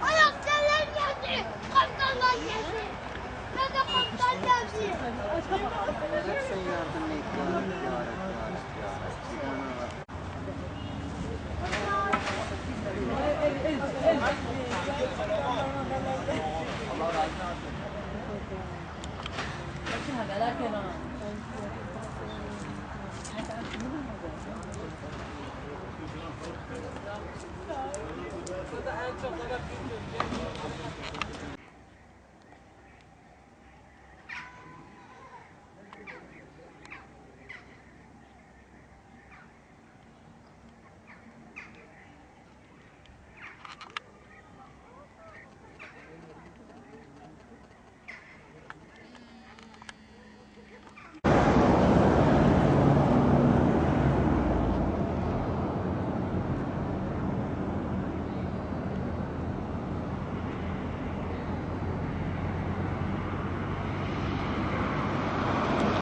Ayakçılar geldi. Kaptanlar geldi. Ben de kaptan geldi. Sen yardım et Allah razı olsun.